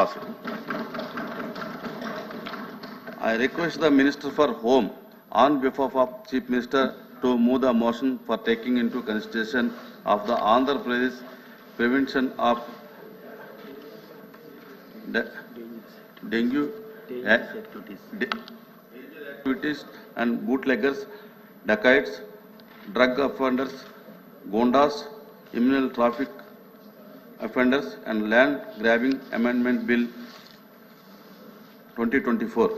I request the Minister for Home on behalf of Chief Minister to move the motion for taking into consideration of the Andhra Pradesh Prevention of Dengue activities and bootleggers, dacoits, drug offenders, gundas, criminal traffic offenders and land grabbing amendment bill 2024.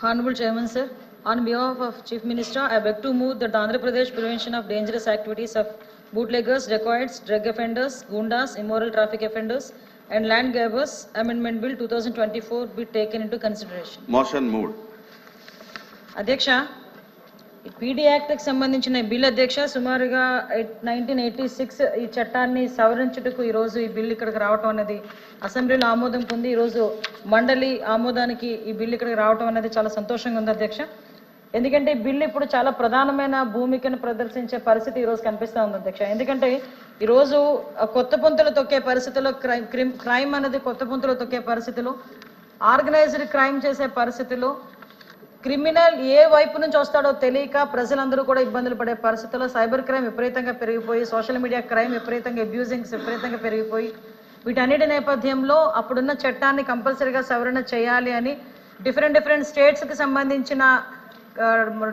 Honorable Chairman, sir, on behalf of Chief Minister, I beg to move that the Andhra Pradesh Prevention of Dangerous Activities of Bootleggers, Dacoits, Drug Offenders, Gundas, Immoral Traffic Offenders and Land Grabbers Amendment Bill 2024 be taken into consideration. Motion moved. అధ్యక్ష, PD యాక్ట్కి సంబంధించిన bill అధ్యక్ష సుమారుగా 1986 ఈ చట్టాన్ని సవరించుటకు ఈరోజు ఈ bill ఇక్కడికి రావటం అనేది అసెంబ్లీలో ఆమోదం పొంది ఈరోజు మండలి ఆమోదానికి ఈ బిల్ ఇక్కడికి రావటం అనేది చాలా సంతోషంగా ఉంది అధ్యక్ష. ఎందుకంటే ఈ బిల్లు ఇప్పుడు చాలా ప్రధానమైన భూమికను ప్రదర్శించే పరిస్థితి ఈరోజు కనిపిస్తూ ఉంది అధ్యక్ష. ఎందుకంటే ఈరోజు కొత్త పుంతలు తొక్కే పరిస్థితిలో క్రైమ్ అనేది కొత్త పుంతలు తొక్కే పరిస్థితిలో, ఆర్గనైజ్డ్ క్రైమ్ చేసే పరిస్థితిలో, క్రిమినల్ ఏ వైపు నుంచి వస్తాడో తెలియక ప్రజలందరూ కూడా ఇబ్బందులు పడే పరిస్థితుల్లో సైబర్ క్రైమ్ విపరీతంగా పెరిగిపోయి, సోషల్ మీడియా క్రైమ్ విపరీతంగా అబ్యూజింగ్స్ విపరీతంగా పెరిగిపోయి, వీటన్నిటి నేపథ్యంలో అప్పుడున్న చట్టాన్ని కంపల్సరీగా సవరణ చేయాలి అని డిఫరెంట్ స్టేట్స్కి సంబంధించిన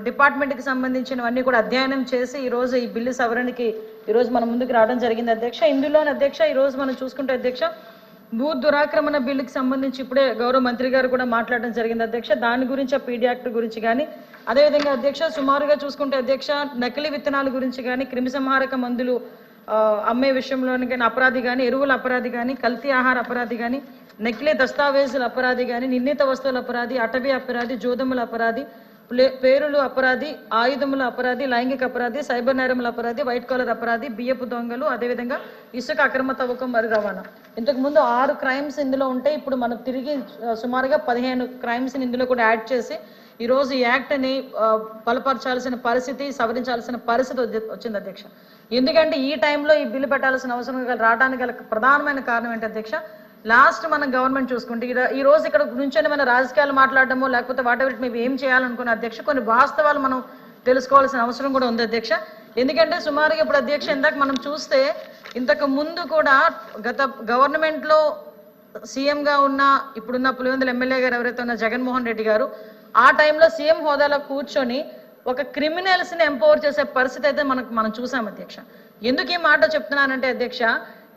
డిపార్ట్మెంట్కి సంబంధించినవన్నీ కూడా అధ్యయనం చేసి ఈరోజు ఈ బిల్లు సవరణకి ఈరోజు మన ముందుకు రావడం జరిగింది అధ్యక్ష. ఇందులోనే అధ్యక్ష ఈరోజు మనం చూసుకుంటే అధ్యక్ష భూ దురాక్రమణ బిల్లుకి సంబంధించి ఇప్పుడే గౌరవ మంత్రి గారు కూడా మాట్లాడడం జరిగింది అధ్యక్ష. దాని గురించి ఆ పీడీ యాక్ట్ గురించి కానీ, అదేవిధంగా అధ్యక్ష సుమారుగా చూసుకుంటే అధ్యక్ష నకిలీ విత్తనాల గురించి కానీ, క్రిమిసంహారక మందులు అమ్మే విషయంలోని కానీ అపరాధి కానీ, ఎరువుల అపరాధి కానీ, కల్తీ ఆహార అపరాధి కానీ, నకిలీ దస్తావేజుల అపరాధి కానీ, నిర్ణీత వస్తువుల అపరాధి, అటవీ అపరాధి, జోదముల అపరాధి, పేరులు అపరాధి, ఆయుధముల అపరాధి, లైంగిక అపరాధి, సైబర్ నేరముల అపరాధి, వైట్ కాలర్ అపరాధి, బియ్యపు దొంగలు, అదేవిధంగా ఇసుక అక్రమ తవ్వకం మరియు రవాణా. ఇంతకు ముందు 6 క్రైమ్స్ ఇందులో ఉంటే ఇప్పుడు మనం తిరిగి సుమారుగా 15 క్రైమ్స్ని ఇందులో కూడా యాడ్ చేసి ఈరోజు ఈ యాక్ట్ని బలపరచాల్సిన పరిస్థితి, సవరించాల్సిన పరిస్థితి వచ్చింది అధ్యక్ష. ఎందుకంటే ఈ టైంలో ఈ బిల్లు పెట్టాల్సిన అవసరం రావడానికి గల ప్రధానమైన కారణం ఏంటి అధ్యక్ష, లాస్ట్ మనం గవర్నమెంట్ చూసుకుంటే ఈ రోజు ఇక్కడ నుంచొని మన రాజకీయాలు మాట్లాడడమో లేకపోతే వాట్ ఎవర్ ఇట్ మేము ఏం చేయాలనుకున్న అధ్యక్ష కొన్ని వాస్తవాలు మనం తెలుసుకోవాల్సిన అవసరం కూడా ఉంది అధ్యక్ష. ఎందుకంటే సుమారుగా ఇప్పుడు అధ్యక్ష ఇందాక మనం చూస్తే ఇంతకు ముందు కూడా గత గవర్నమెంట్లో సీఎంగా ఉన్న ఇప్పుడున్న పులివెందుల ఎమ్మెల్యే గారు ఎవరైతే ఉన్న జగన్మోహన్ రెడ్డి గారు ఆ టైంలో సీఎం హోదాలో కూర్చొని ఒక క్రిమినల్స్ని ఎంపవర్ చేసే పరిస్థితి అయితే మనం చూసాం అధ్యక్ష. ఎందుకు ఈ మాట చెప్తున్నానంటే అధ్యక్ష,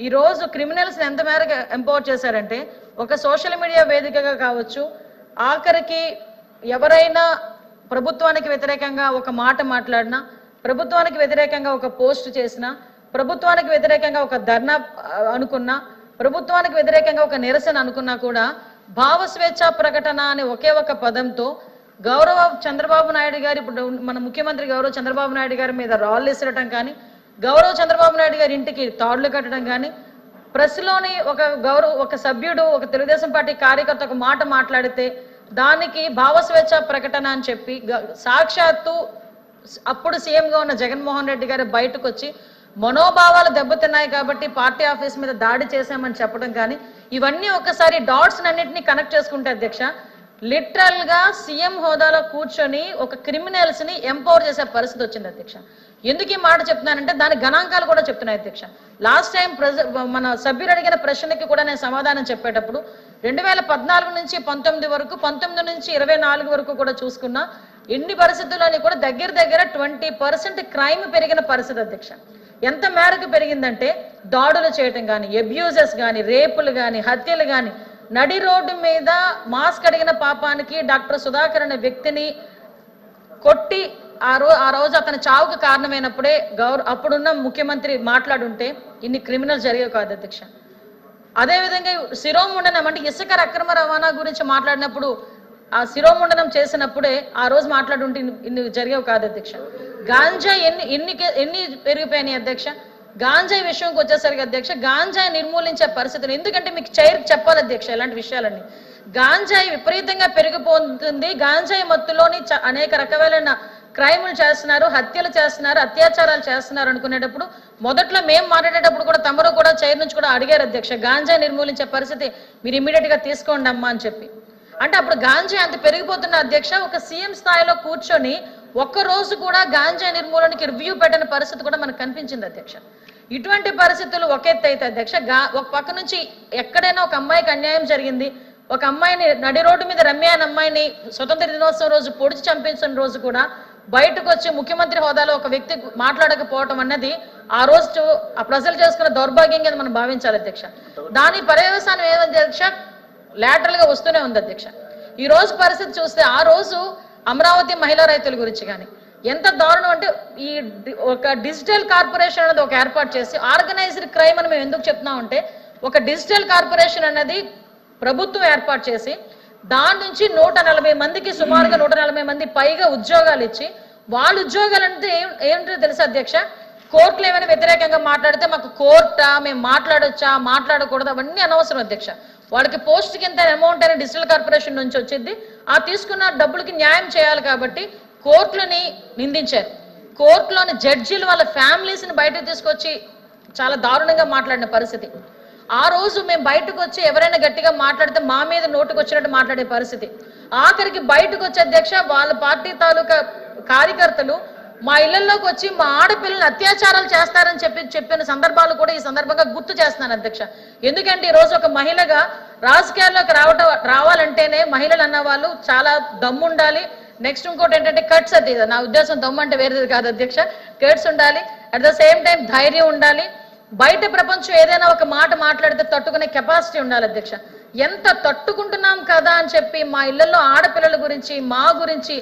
ఈరోజు క్రిమినల్స్ని ఎంత మేరకు ఎంపవర్ చేశారంటే ఒక సోషల్ మీడియా వేదికగా కావచ్చు, ఆఖరికి ఎవరైనా ప్రభుత్వానికి వ్యతిరేకంగా ఒక మాట మాట్లాడినా, ప్రభుత్వానికి వ్యతిరేకంగా ఒక పోస్ట్ చేసినా, ప్రభుత్వానికి వ్యతిరేకంగా ఒక ధర్నా అనుకున్నా, ప్రభుత్వానికి వ్యతిరేకంగా ఒక నిరసన అనుకున్నా కూడా భావస్వేచ్ఛ ప్రకటన అనే ఒకే ఒక పదంతో గౌరవ చంద్రబాబు నాయుడు గారు, ఇప్పుడు మన ముఖ్యమంత్రి గౌరవ చంద్రబాబు నాయుడు గారి మీద రాళ్ళు విసరటం కానీ, గౌరవ చంద్రబాబు నాయుడు గారి ఇంటికి తాడులు కట్టడం కానీ, ప్రెస్లోని ఒక సభ్యుడు ఒక తెలుగుదేశం పార్టీ కార్యకర్త ఒక మాట మాట్లాడితే దానికి భావస్వేచ్ఛ ప్రకటన అని చెప్పి సాక్షాత్తు అప్పుడు సీఎంగా ఉన్న జగన్మోహన్ రెడ్డి గారు బయటకు వచ్చి మనోభావాలు దెబ్బతిన్నాయి కాబట్టి పార్టీ ఆఫీస్ మీద దాడి చేశామని చెప్పడం కానీ, ఇవన్నీ ఒక్కసారి డాట్స్ అన్నింటినీ కనెక్ట్ చేసుకుంటే అధ్యక్ష లిటరల్ గా సీఎం హోదాలో కూర్చొని ఒక క్రిమినల్స్ ని ఎంపవర్ చేసే పరిస్థితి వచ్చింది అధ్యక్ష. ఎందుకు ఈ మాట చెప్తున్నానంటే దాని గణాంకాలు కూడా చెప్తున్నాయి అధ్యక్ష. లాస్ట్ టైం మన సభ్యులు అడిగిన ప్రశ్నకి కూడా నేను సమాధానం చెప్పేటప్పుడు 2014 నుంచి 19 వరకు, 19 నుంచి 24 వరకు కూడా చూసుకున్నా ఎన్ని పరిస్థితుల్లోని కూడా దగ్గర 20% క్రైమ్ పెరిగిన పరిస్థితి అధ్యక్ష. ఎంత మేరకు పెరిగిందంటే దాడులు చేయటం కానీ, అబ్యూజెస్ కానీ, రేపులు కానీ, హత్యలు కానీ, నడి రోడ్డు మీద మాస్క్ అడిగిన పాపానికి డాక్టర్ సుధాకర్ అనే వ్యక్తిని కొట్టి ఆ రోజు అతని చావుకు కారణమైనప్పుడే అప్పుడున్న ముఖ్యమంత్రి మాట్లాడుంటే ఇన్ని క్రిమినల్ జరిగేవి కాదు అధ్యక్ష. అదేవిధంగా శిరోముండనం అంటే ఇసుక అక్రమ రవాణా గురించి మాట్లాడినప్పుడు ఆ శిరోముండనం చేసినప్పుడే ఆ రోజు మాట్లాడుంటే ఇన్ని జరిగేవి కాదు అధ్యక్ష. గాంజా ఎన్ని పెరిగిపోయినాయి అధ్యక్ష. గాంజాయి విషయంకి వచ్చేసరికి అధ్యక్ష గాంజాయి నిర్మూలించే పరిస్థితులు, ఎందుకంటే మీకు చెప్పాలి అధ్యక్ష ఇలాంటి విషయాలన్నీ. గాంజాయి విపరీతంగా పెరిగిపోతుంది. గాంజాయి మత్తులోని అనేక రకాలైన క్రైములు చేస్తున్నారు, హత్యలు చేస్తున్నారు, అత్యాచారాలు చేస్తున్నారు అనుకునేటప్పుడు మొదట్లో మేము మాట్లాడేటప్పుడు కూడా తమరు కూడా చైర్ నుంచి కూడా అడిగారు అధ్యక్ష, గాంజా నిర్మూలించే పరిస్థితి మీరు ఇమీడియట్ గా తీసుకోండి అమ్మా అని చెప్పి. అంటే అప్పుడు గాంజా అంత పెరిగిపోతున్న అధ్యక్ష, ఒక సీఎం స్థాయిలో కూర్చొని ఒక్క రోజు కూడా గాంజా నిర్మూలనకి రివ్యూ పెట్టిన పరిస్థితి కూడా మనకు కనిపించింది అధ్యక్ష. ఇటువంటి పరిస్థితులు ఒక ఎత్తు అయితే అధ్యక్ష, ఒక పక్క నుంచి ఎక్కడైనా ఒక అమ్మాయికి అన్యాయం జరిగింది, ఒక అమ్మాయిని నడి రోడ్డు మీద రమ్య అనే అమ్మాయిని స్వతంత్ర దినోత్సవం రోజు పొడిచి చంపించిన రోజు కూడా బయటకు వచ్చి ముఖ్యమంత్రి హోదాలో ఒక వ్యక్తి మాట్లాడకపోవటం అన్నది ఆ రోజు ఆ ప్రజలు చేసుకున్న దౌర్భాగ్యంగా మనం భావించాలి అధ్యక్ష. దాని పర్యవసానం ఏదంటే అధ్యక్ష, లాటరల్ గా వస్తూనే ఉంది అధ్యక్ష. ఈ రోజు పరిస్థితి చూస్తే ఆ రోజు అమరావతి మహిళా రైతుల గురించి కానీ ఎంత దారుణం అంటే, ఈ ఒక డిజిటల్ కార్పొరేషన్ అనేది ఒక ఏర్పాటు చేసి ఆర్గనైజ్డ్ క్రైమ్ అని మేము ఎందుకు చెప్తున్నాం అంటే, ఒక డిజిటల్ కార్పొరేషన్ అనేది ప్రభుత్వం ఏర్పాటు చేసి దాని నుంచి 140 మందికి సుమారుగా 140 మంది పైగా ఉద్యోగాలు ఇచ్చి, వాళ్ళ ఉద్యోగాలు అంటే ఏంటో తెలుసా అధ్యక్ష, కోర్టులు ఏమైనా వ్యతిరేకంగా మాట్లాడితే మాకు కోర్టా, మేము మాట్లాడొచ్చా మాట్లాడకూడదు అవన్నీ అనవసరం అధ్యక్ష. వాళ్ళకి పోస్ట్ కింద అమౌంట్ అనేది డిజిటల్ కార్పొరేషన్ నుంచి వచ్చింది, ఆ తీసుకున్న డబ్బులకి న్యాయం చేయాలి కాబట్టి కోర్టులని నిందించారు. కోర్టులోని జడ్జీలు వాళ్ళ ఫ్యామిలీస్ని బయటకు తీసుకొచ్చి చాలా దారుణంగా మాట్లాడిన పరిస్థితి. ఆ రోజు మేము బయటకు వచ్చి ఎవరైనా గట్టిగా మాట్లాడితే మా మీద నోటుకు వచ్చినట్టు మాట్లాడే పరిస్థితి. ఆఖరికి బయటకు వచ్చే అధ్యక్ష, వాళ్ళ పార్టీ తాలూకా కార్యకర్తలు మా ఇళ్లలోకి వచ్చి మా ఆడపిల్లలు అత్యాచారాలు చేస్తారని చెప్పిన సందర్భాలు కూడా ఈ సందర్భంగా గుర్తు చేస్తున్నాను అధ్యక్ష. ఎందుకంటే ఈ రోజు ఒక మహిళగా రాజకీయాల్లోకి రావాలంటేనే మహిళలు అన్న వాళ్ళు చాలా దమ్ము ఉండాలి. నెక్స్ట్ ఇంకోటి ఏంటంటే కట్స్, అది నా ఉద్దేశం దమ్ము అంటే వేరేది కాదు అధ్యక్ష, కట్స్ ఉండాలి. అట్ ద సేమ్ టైం ధైర్యం ఉండాలి. బయట ప్రపంచం ఏదైనా ఒక మాట మాట్లాడితే తట్టుకునే కెపాసిటీ ఉండాలి అధ్యక్ష. ఎంత తట్టుకుంటున్నాం కదా అని చెప్పి మా ఇళ్లలో ఆడపిల్లల గురించి మా గురించి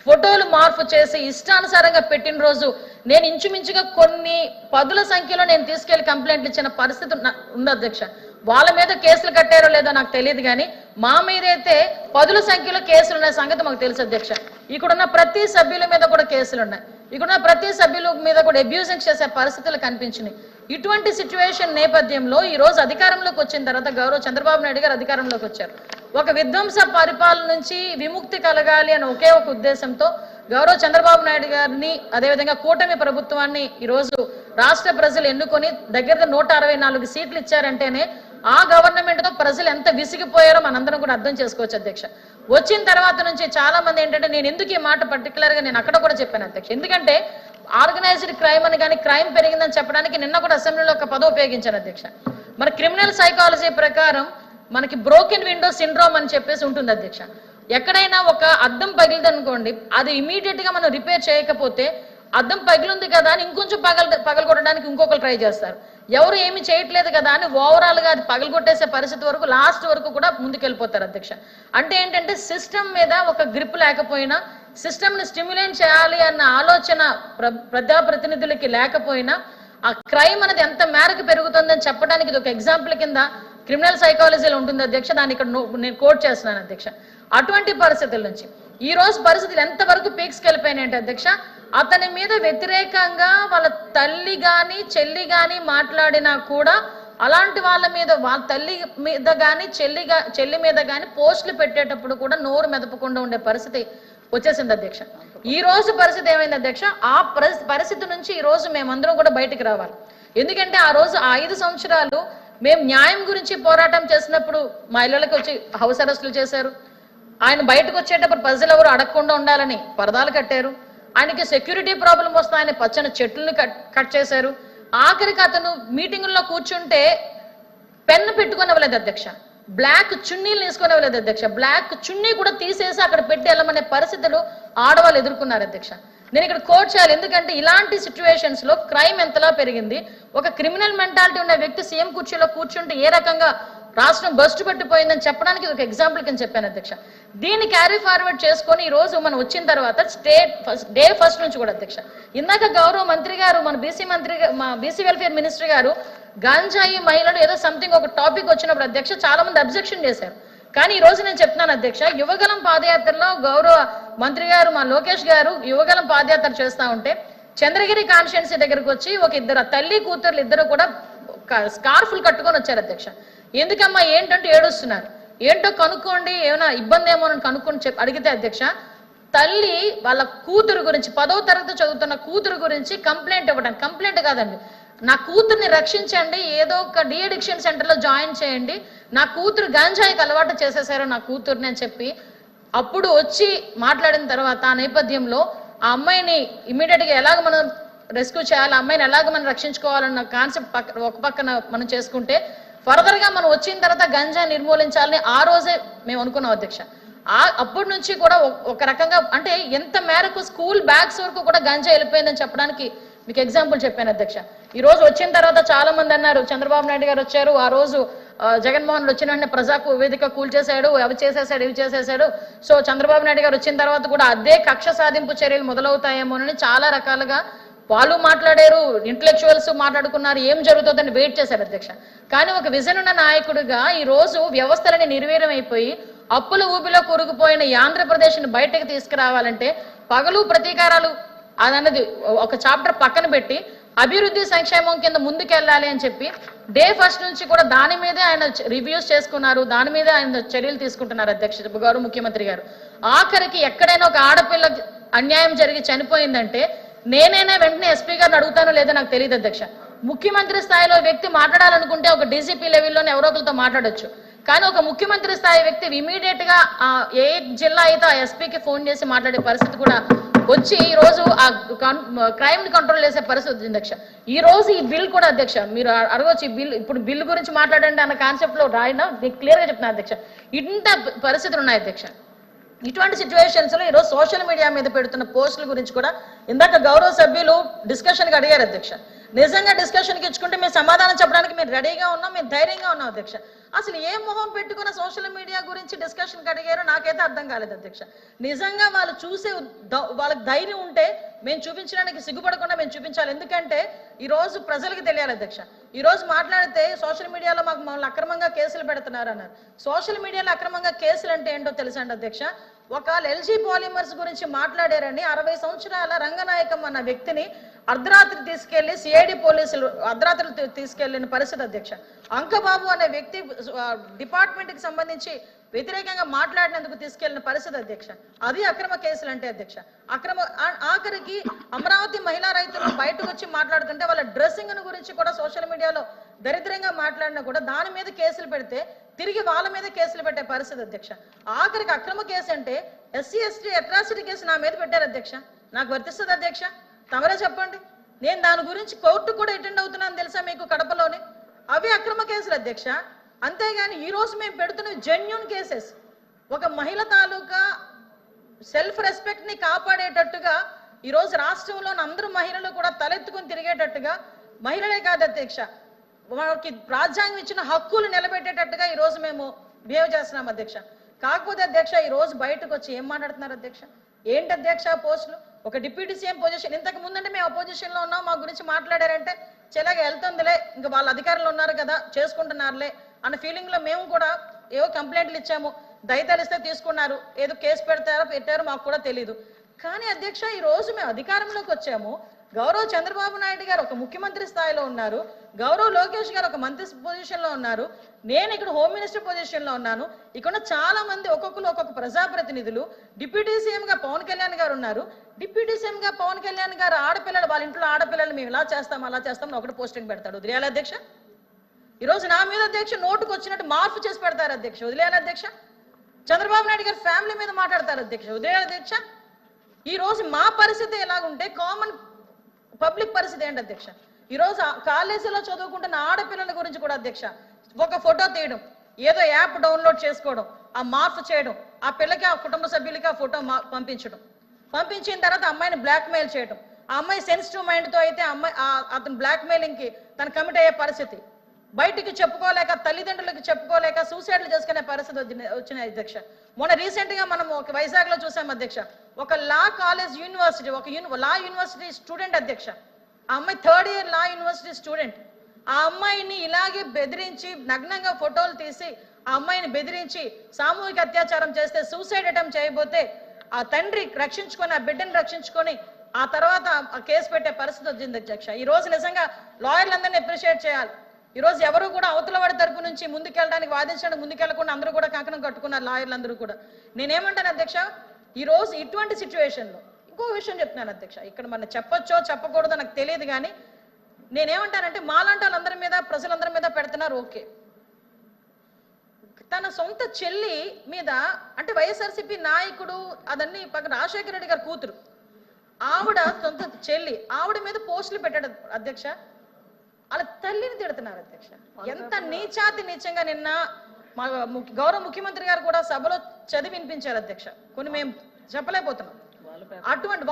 ఫోటోలు మార్పు చేసి ఇష్టానుసారంగా పెట్టిన రోజు నేను ఇంచుమించుగా కొన్ని పదుల సంఖ్యలో నేను తీసుకెళ్లి కంప్లైంట్లు ఇచ్చిన పరిస్థితి ఉంది అధ్యక్ష. వాళ్ళ మీద కేసులు కట్టారో లేదో నాకు తెలియదు, కానీ మా మీద అయితే పదుల సంఖ్యలో కేసులు ఉన్న సంగతి మాకు తెలుసు అధ్యక్ష. ఇక్కడున్న ప్రతి సభ్యుల మీద కూడా కేసులు ఉన్నాయి, ఇక్కడున్న ప్రతి సభ్యుల మీద కూడా అబ్యూజింగ్ చేసే పరిస్థితులు కనిపించినాయి. ఇటువంటి సిచ్యువేషన్ నేపథ్యంలో ఈ రోజు అధికారంలోకి వచ్చిన తర్వాత గౌరవ చంద్రబాబు నాయుడు గారు అధికారంలోకి వచ్చారు. ఒక విధ్వంస పరిపాలన నుంచి విముక్తి కలగాలి అని ఒకే ఒక ఉద్దేశంతో గౌరవ చంద్రబాబు నాయుడు గారిని, అదేవిధంగా కూటమి ప్రభుత్వాన్ని ఈరోజు రాష్ట్ర ప్రజలు ఎన్నుకొని దగ్గర 164 సీట్లు ఇచ్చారంటేనే ఆ గవర్నమెంట్ తో ప్రజలు ఎంత విసిగిపోయారో మనందరం కూడా అర్థం చేసుకోవచ్చు అధ్యక్ష. వచ్చిన తర్వాత నుంచి చాలా మంది ఏంటంటే, నేను ఎందుకు ఈ మాట పర్టికులర్ గా నేను అక్కడ కూడా చెప్పాను అధ్యక్ష, ఎందుకంటే ఆర్గనైజ్డ్ క్రైమ్ అని కానీ క్రైమ్ పెరిగిందని చెప్పడానికి నిన్న కూడా అసెంబ్లీలో ఒక పదం ఉపయోగించాను అధ్యక్ష. మన క్రిమినల్ సైకాలజీ ప్రకారం మనకి బ్రోకెన్ విండో సిండ్రోమ్ అని చెప్పేసి ఉంటుంది అధ్యక్ష. ఎక్కడైనా ఒక అద్దం పగిలిందనుకోండి, అది ఇమీడియట్ గా మనం రిపేర్ చేయకపోతే అద్దం పగిలింది కదా అని ఇంకొంచెం పగలగొట్టడానికి ఇంకొకరు ట్రై చేస్తారు. ఎవరు ఏమి చేయట్లేదు కదా అని ఓవరాల్ గా అది పగలగొట్టేసే పరిస్థితి వరకు లాస్ట్ వరకు కూడా ముందుకెళ్ళిపోతారు అధ్యక్ష. అంటే ఏంటంటే సిస్టమ్ మీద ఒక గ్రిప్ లేకపోయినా, సిస్టమ్ ని స్టిమ్యులేట్ చేయాలి అన్న ఆలోచన ప్రజాప్రతినిధులకి లేకపోయినా ఆ క్రైమ్ అనేది ఎంత మేరకు పెరుగుతుందని చెప్పడానికి ఇది ఒక ఎగ్జాంపుల్ కింద క్రిమినల్ సైకాలజీలో ఉంటుంది అధ్యక్ష. దాన్ని ఇక్కడ నేను కోట్ చేస్తున్నాను అధ్యక్ష. అటువంటి పరిస్థితుల నుంచి ఈ రోజు పరిస్థితులు ఎంతవరకు పీక్స్కి వెళ్ళిపోయినాయంటే అధ్యక్ష, అతని మీద వ్యతిరేకంగా వాళ్ళ తల్లి గాని చెల్లి గాని మాట్లాడినా కూడా అలాంటి వాళ్ళ మీద, వాళ్ళ తల్లి మీద కానీ చెల్లి మీద కానీ పోస్టులు పెట్టేటప్పుడు కూడా నోరు మెదపకుండా ఉండే పరిస్థితి వచ్చేసింది అధ్యక్ష. ఈ రోజు పరిస్థితి ఏమైంది అధ్యక్ష, ఆ పరిస్థితి నుంచి ఈ రోజు మేమందరం కూడా బయటకు రావాలి. ఎందుకంటే ఆ రోజు 5 సంవత్సరాలు మేము న్యాయం గురించి పోరాటం చేసినప్పుడు మా ఇళ్ళకి వచ్చి హౌస్ అరెస్టులు చేశారు. ఆయన బయటకు వచ్చేటప్పుడు ప్రజలు ఎవరు అడగకుండా ఉండాలని పరదాలు కట్టారు. ఆయనకి సెక్యూరిటీ ప్రాబ్లం వస్తాయని పచ్చని చెట్లను కట్ చేశారు. ఆఖరికి అతను మీటింగుల్లో కూర్చుంటే పెన్ను పెట్టుకునేవ్వలేదు అధ్యక్ష, బ్లాక్ చున్నీలు వేసుకునేవ్వలేదు అధ్యక్ష. బ్లాక్ చున్నీ కూడా తీసేసి అక్కడ పెట్టి వెళ్ళమనే పరిస్థితులు ఆడవాళ్ళు ఎదుర్కొన్నారు అధ్యక్ష. నేను ఇక్కడ కోట్ చేయాలి, ఎందుకంటే ఇలాంటి సిచ్యువేషన్స్ లో క్రైమ్ ఎంతలా పెరిగింది, ఒక క్రిమినల్ మెంటాలిటీ ఉన్న వ్యక్తి సీఎం కుర్చీలో కూర్చుంటే ఏ రకంగా రాష్ట్రం బస్టు పెట్టిపోయిందని చెప్పడానికి ఇది ఒక ఎగ్జాంపుల్ కింద చెప్పాను అధ్యక్ష. దీన్ని క్యారీ ఫార్వర్డ్ చేసుకొని ఈ రోజు మనం వచ్చిన తర్వాత డే ఫస్ట్ నుంచి కూడా అధ్యక్ష, ఇందాక గౌరవ మంత్రి గారు, మన బీసీ వెల్ఫేర్ మినిస్టర్ గారు గంజాయి మహిళలు ఏదో సంథింగ్ ఒక టాపిక్ వచ్చినప్పుడు అధ్యక్ష చాలా మంది అబ్జెక్షన్ చేశారు. కానీ ఈ రోజు నేను చెప్తున్నాను అధ్యక్ష, యువగలం పాదయాత్రలో గౌరవ మంత్రి గారు మా లోకేష్ గారు యువగలం పాదయాత్ర చేస్తా ఉంటే చంద్రగిరి కాన్స్టిట్యున్సీ దగ్గరకు వచ్చి ఒక ఇద్దరు తల్లి కూతుర్లు ఇద్దరు కూడా స్కార్ఫులు కట్టుకొని వచ్చారు అధ్యక్ష. ఎందుకమ్మా ఏంటంటే ఏడుస్తున్నారు, ఏంటో కనుక్కోండి, ఏమైనా ఇబ్బంది ఏమో అని కనుక్కొని అడిగితే అధ్యక్ష తల్లి వాళ్ళ కూతురు గురించి 10వ తరగతి చదువుతున్న కూతురు గురించి కంప్లైంట్ ఇవ్వడానికి, కంప్లైంట్ కాదండి, నా కూతుర్ని రక్షించండి, ఏదో ఒక డీఅడిక్షన్ సెంటర్లో జాయిన్ చేయండి, నా కూతురు గంజాయికి అలవాటు చేసేసారు నా కూతుర్ని అని చెప్పి అప్పుడు వచ్చి మాట్లాడిన తర్వాత ఆ నేపథ్యంలో ఆ అమ్మాయిని ఇమీడియట్గా ఎలాగ మనం రెస్క్యూ చేయాలి, అమ్మాయిని ఎలాగ మనం రక్షించుకోవాలన్న కాన్సెప్ట్ ఒక పక్కన మనం చేసుకుంటే ఫర్దర్గా మనం వచ్చిన తర్వాత గంజాయి నిర్మూలించాలని ఆ రోజే మేము అనుకున్నాం అధ్యక్ష. అప్పటి నుంచి కూడా ఒక రకంగా అంటే ఎంత మేరకు స్కూల్ బ్యాగ్స్ వరకు కూడా గంజాయి వెళ్ళిపోయిందని చెప్పడానికి మీకు ఎగ్జాంపుల్ చెప్పాను అధ్యక్ష. ఈ రోజు వచ్చిన తర్వాత చాలా మంది అన్నారు చంద్రబాబు నాయుడు గారు వచ్చారు, ఆ రోజు జగన్మోహన్ వచ్చిన వెంటనే ప్రజాకు వేదిక కూల్చేశాడు, అవి చేసేసాడు ఇవి చేసేసాడు, సో చంద్రబాబు నాయుడు గారు వచ్చిన తర్వాత కూడా అదే కక్ష సాధింపు చర్యలు మొదలవుతాయేమోనని చాలా రకాలుగా వాళ్ళు మాట్లాడారు, ఇంటలెక్చువల్స్ మాట్లాడుకున్నారు, ఏం జరుగుతుందని వెయిట్ చేశారు అధ్యక్ష. కానీ ఒక విజన్ ఉన్న నాయకుడిగా ఈ రోజు వ్యవస్థలని నిర్వీర్యం అయిపోయి అప్పుల ఊబిలో కూరుకుపోయిన ఈ ఆంధ్రప్రదేశ్ని బయటకు తీసుకురావాలంటే పగలు ప్రతీకారాలు అదన్నది ఒక చాప్టర్ పక్కన పెట్టి అభివృద్ధి సంక్షేమం కింద ముందుకెళ్ళాలి అని చెప్పి డే ఫస్ట్ నుంచి కూడా దాని మీదే ఆయన రివ్యూస్ చేసుకున్నారు, దాని మీదే ఆయన చర్యలు తీసుకుంటున్నారు అధ్యక్ష గౌరవ ముఖ్యమంత్రి గారు. ఆఖరికి ఎక్కడైనా ఒక ఆడపిల్ల అన్యాయం జరిగి చనిపోయిందంటే నేనైనా వెంటనే ఎస్పీ గారిని అడుగుతానో లేదో నాకు తెలియదు అధ్యక్ష. ముఖ్యమంత్రి స్థాయిలో వ్యక్తి మాట్లాడాలనుకుంటే ఒక డీజీపీ లెవెల్లోనే ఎవరో ఒకరితో మాట్లాడొచ్చు, కానీ ఒక ముఖ్యమంత్రి స్థాయి వ్యక్తి ఇమీడియట్ గా ఏ జిల్లా అయితే ఆ ఎస్పీకి ఫోన్ చేసి మాట్లాడే పరిస్థితి కూడా వచ్చి ఈ రోజు ఆ క్రైమ్ ని కంట్రోల్ చేసే పరిస్థితి ఉంది అధ్యక్ష. ఈ రోజు ఈ బిల్ కూడా అధ్యక్ష మీరు అడగొచ్చు, ఈ బిల్ ఇప్పుడు బిల్ గురించి మాట్లాడండి అన్న కాన్సెప్ట్ లో రాయినా మీకు క్లియర్ గా చెప్తున్నా అధ్యక్ష. ఇంత పరిస్థితులు ఉన్నాయి అధ్యక్ష. ఇటువంటి సిచ్యువేషన్స్ లో ఈరోజు సోషల్ మీడియా మీద పెడుతున్న పోస్టుల గురించి కూడా ఇందాక గౌరవ సభ్యులు డిస్కషన్కి అడిగారు అధ్యక్ష. నిజంగా డిస్కషన్కి ఇచ్చుకుంటే మేము సమాధానం చెప్పడానికి మేము రెడీగా ఉన్నాం, మేము ధైర్యంగా ఉన్నాం అధ్యక్ష. అసలు ఏ మొహం పెట్టుకున్న సోషల్ మీడియా గురించి డిస్కషన్కి అడిగారో నాకైతే అర్థం కాలేదు అధ్యక్ష. నిజంగా వాళ్ళు చూసే వాళ్ళకి ధైర్యం ఉంటే మేము చూపించడానికి సిగ్గుపడకుండా మేము చూపించాలి, ఎందుకంటే ఈరోజు ప్రజలకు తెలియాలి అధ్యక్ష. ఈరోజు మాట్లాడితే సోషల్ మీడియాలో మమ్మల్ని అక్రమంగా కేసులు పెడుతున్నారు అన్నారు. సోషల్ మీడియాలో అక్రమంగా కేసులు అంటే ఏంటో తెలుసండి అధ్యక్ష. ఒక ఎల్జీ పాలిమర్స్ గురించి మాట్లాడారని 60 సంవత్సరాల రంగనాయకం అన్న వ్యక్తిని అర్ధరాత్రి తీసుకెళ్లి సిఐడి పోలీసులు అర్ధరాత్రి తీసుకెళ్లిన పరిస్థితి అధ్యక్ష. అంకబాబు అనే వ్యక్తి డిపార్ట్మెంట్ కి సంబంధించి వ్యతిరేకంగా మాట్లాడినందుకు తీసుకెళ్లిన పరిస్థితి అధ్యక్ష. అది అక్రమ కేసులు అంటే అధ్యక్ష. ఆఖరికి అమరావతి మహిళా రైతులు బయటకు వచ్చి మాట్లాడుతుంటే వాళ్ళ డ్రెస్సింగ్ గురించి కూడా సోషల్ మీడియాలో దరిద్రంగా మాట్లాడినా కూడా దాని మీద కేసులు పెడితే తిరిగి వాళ్ళ మీద కేసులు పెట్టే పరిస్థితి అధ్యక్ష. ఆఖరికి అక్రమ కేసు అంటే ఎస్సీ ఎస్టీ అట్రాసిటీ కేసు నా మీద పెట్టారు అధ్యక్ష. నాకు వర్తిస్తుంది అధ్యక్ష? తమరే చెప్పండి. నేను దాని గురించి కోర్టు కూడా అటెండ్ అవుతున్నాను తెలుసా మీకు కడపలోని. అవి అక్రమ కేసులు అధ్యక్ష. అంతేగాని ఈ రోజు మేము పెడుతున్న జెన్యూన్ కేసెస్ ఒక మహిళ తాలూకా సెల్ఫ్ రెస్పెక్ట్ ని కాపాడేటట్టుగా ఈరోజు రాష్ట్రంలోని అందరూ మహిళలు కూడా తలెత్తుకుని తిరిగేటట్టుగా, మహిళలే కాదు అధ్యక్ష వాళ్ళకి రాజ్యాంగం ఇచ్చిన హక్కులు నిలబెట్టేటట్టుగా ఈ రోజు మేము బిహేవ్ చేస్తున్నాం అధ్యక్ష. కాకపోతే అధ్యక్ష ఈ రోజు బయటకు వచ్చి ఏం మాట్లాడుతున్నారు అధ్యక్ష? ఏంటి అధ్యక్ష పోస్టులు? ఒక డిప్యూటీ సీఎం పొజిషన్, ఇంతకు ముందంటే మేము అపోజిషన్ లో ఉన్నాం, మా గురించి మాట్లాడారంటే చెల్లగా వెళ్తుందిలే, ఇంకా వాళ్ళ అధికారులు ఉన్నారు కదా చేసుకుంటున్నారులే అన్న ఫీలింగ్ లో మేము కూడా ఏవో కంప్లైంట్లు ఇచ్చాము, దయతలిస్తే తీసుకున్నారు, ఏదో కేసు పెట్టారో మాకు కూడా తెలియదు. కానీ అధ్యక్ష ఈ రోజు మేము అధికారంలోకి వచ్చాము, గౌరవ్ చంద్రబాబు నాయుడు గారు ఒక ముఖ్యమంత్రి స్థాయిలో ఉన్నారు, గౌరవ్ లోకేష్ గారు ఒక మంత్రి పొజిషన్ లో ఉన్నారు, నేను ఇక్కడ హోమ్ మినిస్టర్ పొజిషన్ లో ఉన్నాను, ఇక్కడ చాలా మంది ఒక్కొక్కరు ఒక్కొక్క ప్రజాప్రతినిధులు, డిప్యూటీ సీఎం గా పవన్ కళ్యాణ్ గారు ఉన్నారు. డిప్యూటీ సీఎం గా పవన్ కళ్యాణ్ గారు ఆడపిల్లలు వాళ్ళ ఇంట్లో ఆడపిల్లలు మేము ఇలా చేస్తాం అలా చేస్తాం ఒకటి పోస్టింగ్ పెడతాడు, వదిలేయాలి అధ్యక్ష? ఈరోజు నా మీద అధ్యక్ష నోటుకు వచ్చినట్టు మార్పు చేసి పెడతారు అధ్యక్ష, వదిలేయాలి అధ్యక్ష? చంద్రబాబు నాయుడు గారు ఫ్యామిలీ మీద మాట్లాడతారు అధ్యక్ష, వదిలేయాలి అధ్యక్ష? ఈ రోజు మా పరిస్థితి ఎలాగుంటే కామన్ పబ్లిక్ పరిస్థితి ఏంటి అధ్యక్ష? ఈరోజు కాలేజీలో చదువుకుంటున్న ఆడపిల్లల గురించి కూడా అధ్యక్ష ఒక ఫోటో తీయడం, ఏదో యాప్ డౌన్లోడ్ చేసుకోవడం, ఆ మార్పు చేయడం, ఆ పిల్లకి ఆ కుటుంబ సభ్యులకి ఆ ఫోటో పంపించిన తర్వాత అమ్మాయిని బ్లాక్మెయిల్ చేయడం, ఆ అమ్మాయి సెన్సిటివ్ మైండ్తో అయితే అతను బ్లాక్మెయిలింగ్కి తను కమిట్ అయ్యే పరిస్థితి, బయటికి చెప్పుకోలేక తల్లిదండ్రులకు చెప్పుకోలేక సూసైడ్లు చేసుకునే పరిస్థితి వచ్చినాయి అధ్యక్ష. మొన్న రీసెంట్ గా మనం ఒక వైజాగ్ లో చూసాం అధ్యక్ష, ఒక లా కాలేజ్ యూనివర్సిటీ ఒక లా యూనివర్సిటీ స్టూడెంట్ అధ్యక్ష, ఆ అమ్మాయి 3rd ఇయర్ లా యూనివర్సిటీ స్టూడెంట్, ఆ అమ్మాయిని ఇలాగే బెదిరించి నగ్నంగా ఫోటోలు తీసి ఆ అమ్మాయిని బెదిరించి సామూహిక అత్యాచారం చేస్తే సూసైడ్ అటెంప్ట్ చేయబోతే ఆ తండ్రి రక్షించుకొని ఆ బిడ్డను రక్షించుకొని ఆ తర్వాత ఆ కేసు పెట్టే పరిస్థితి వచ్చింది అధ్యక్ష. ఈ రోజు నిజంగా లాయర్లందరినీ అప్రిషియేట్ చేయాలి. ఈ రోజు ఎవరు కూడా అవతల వాడి తరపు నుంచి ముందుకెళ్ళడానికి వాదించడానికి ముందుకెళ్లకుండా అందరూ కూడా కంకణం కట్టుకున్నారు లాయర్లందరూ కూడా. నేనేమంటాను అధ్యక్ష, ఈ రోజు ఇటువంటి సిచ్యువేషన్లో ఇంకో విషయం చెప్తున్నాను అధ్యక్ష, ఇక్కడ మన చెప్పొచ్చో చెప్పకూడదో నాకు తెలియదు, కానీ నేనేమంటానంటే మాలాంటి వాళ్ళందరి మీద ప్రజలందరి మీద పెడుతున్నారు ఓకే, తన సొంత చెల్లి మీద అంటే వైఎస్ఆర్సీపీ నాయకుడు అదన్నీ పక్కన రాజశేఖర రెడ్డి గారి కూతురు ఆవిడ సొంత చెల్లి ఆవిడ మీద పోస్టులు పెట్టాడు అధ్యక్ష, వాళ్ళ తల్లిని తిడుతున్నారు అధ్యక్ష. ఎంత నీచంగా నిన్న మా గౌరవ ముఖ్యమంత్రి గారు కూడా సభలో చదివి వినిపించారు అధ్యక్ష, కొన్ని మేము చెప్పలేకపోతున్నాం. అటువంటి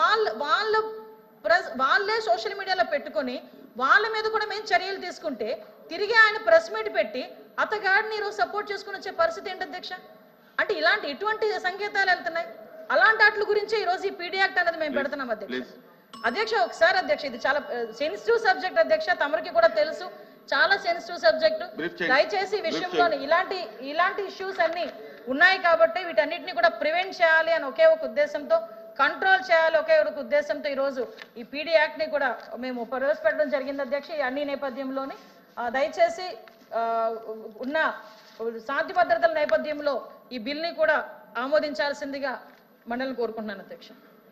వాళ్ళే సోషల్ మీడియాలో పెట్టుకొని వాళ్ళ మీద కూడా మేము చర్యలు తీసుకుంటే తిరిగి ఆయన ప్రెస్ మీట్ పెట్టి అతగాడిని ఈరోజు సపోర్ట్ చేసుకుని వచ్చే పరిస్థితి ఏంటి అధ్యక్ష? అంటే ఇటువంటి సంకేతాలు వెళ్తున్నాయి. అలాంటి వాటి గురించి ఈ రోజు ఈ పీడీ యాక్ట్ అనేది మేము పెడుతున్నాం అధ్యక్ష. ఒకసారి అధ్యక్ష, ఇది చాలా సెన్సిటివ్ సబ్జెక్ట్ అధ్యక్ష, తమరికి కూడా తెలుసు, చాలా సెన్సిటివ్ సబ్జెక్ట్. దయచేసి ఈ విషయంలో ఇలాంటి ఇష్యూస్ అన్ని ఉన్నాయి కాబట్టి వీటన్నిటిని కూడా ప్రివెంట్ చేయాలి అని ఒకే ఒక ఉద్దేశంతో, కంట్రోల్ చేయాలి ఒకే ఒక ఉద్దేశంతో ఈరోజు ఈ పీడీ యాక్ట్ ని కూడా మేము ప్రవేశపెట్టడం జరిగింది అధ్యక్ష. ఈ అన్ని నేపథ్యంలోని దయచేసి ఉన్న శాంతి భద్రతల నేపథ్యంలో ఈ బిల్ ని కూడా ఆమోదించాల్సిందిగా మండలిని కోరుకుంటున్నాను అధ్యక్ష.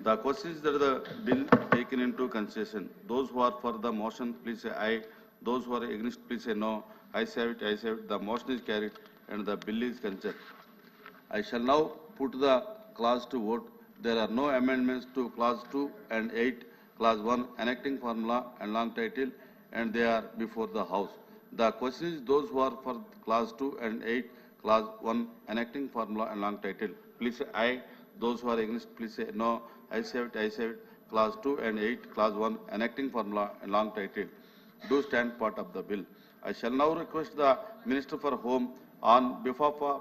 The question is that the bill taken into consideration. Those who are for the motion, please say aye. Those who are against, please say no. Ayes have it, ayes have it. The motion is carried and the bill is considered. I shall now put the clause to vote. There are no amendments to clause 2 and 8, clause 1, enacting formula and long title, and they are before the House. The question is those who are for clause 2 and 8, clause 1, enacting formula and long title, please say aye. Those who are against, please say no. Ayes have it, ayes have it. Clause 2 and 8, clause 1, enacting formula and long title do stand part of the bill. I shall now request the Minister for Home on behalf of